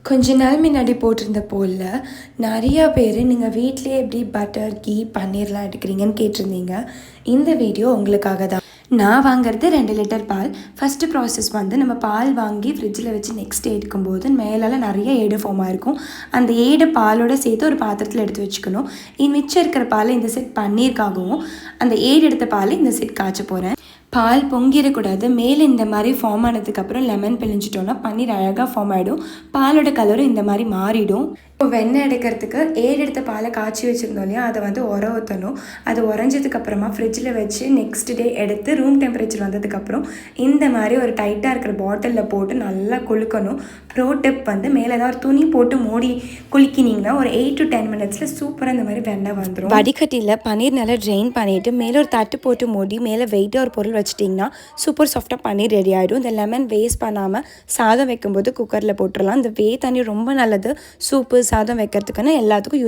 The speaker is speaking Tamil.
கொஞ்ச நாள் முன்னாடி போட்டிருந்த போலில் நிறையா பேர் நீங்கள் வீட்டிலே எப்படி பட்டர் கீ பன்னீர்லாம் எடுக்கிறீங்கன்னு கேட்டிருந்தீங்க. இந்த வீடியோ உங்களுக்காக தான். நான் வாங்குறது 2 லிட்டர் பால். ஃபஸ்ட்டு ப்ராசஸ் வந்து நம்ம பால் வாங்கி ஃப்ரிட்ஜில் வச்சு நெக்ஸ்ட் டே எடுக்கும்போது மேலால் நிறைய ஏடு ஃபார்ம் ஆகிருக்கும். அந்த ஏடு பாலோட சேர்த்து ஒரு பாத்திரத்தில் எடுத்து வச்சுக்கணும். மிச்சம் இருக்கிற பால் இந்த செட் பன்னீருக்காகவும் அந்த ஏடு எடுத்த பால் இந்த செட் காய்ச்ச போகிறேன். பால் பொங்கிடக்கூடாது. மேலே இந்த மாதிரி ஃபார்ம் ஆனதுக்கப்புறம் லெமன் பிழிஞ்சிட்டோன்னா பன்னீர் அழகாக ஃபார்ம் ஆகிடும். பாலோட கலரும் இந்த மாதிரி மாறிடும். இப்போ வெண்ணெய் எடுக்கிறதுக்கு ஏடு எடுத்த பாலை காய்ச்சி வச்சுருந்தோம் இல்லையா, அதை வந்து ஊற்றணும். அது உறைஞ்சதுக்கப்புறமா ஃப்ரிட்ஜில் வச்சு நெக்ஸ்ட் டே எடுத்து ரூம் டெம்பரேச்சர் வந்ததுக்கப்புறம் இந்த மாதிரி ஒரு டைட்டாக இருக்கிற பாட்டிலில் போட்டு நல்லா குலுக்கணும். ப்ரோ டிப் வந்து மேலே ஏதாவது ஒரு துணி போட்டு மூடி குலுக்கினீங்கன்னா ஒரு 8 to 10 மினிட்ஸில் சூப்பராக இந்த மாதிரி வெண்ணெய் வந்துடும். வடிகட்டியில் பன்னீர் நல்லா ட்ரெயின் பண்ணிவிட்டு மேலே ஒரு தட்டு போட்டு மூடி மேலே வெயிட்டாக ஒரு பொருள் வச்சிட்டிங்கன்னா சூப்பர் சாஃப்டாக பன்னீர் ரெடி ஆகிடும். இந்த லெமன் வேஸ்ட் பண்ணாமல் சாதம் வைக்கும்போது குக்கரில் போட்டுடலாம். இந்த தண்ணி ரொம்ப நல்லது. சூப்பு சாதம் வைக்கிறதுக்குன்னு எல்லாத்துக்கும் யூஸ்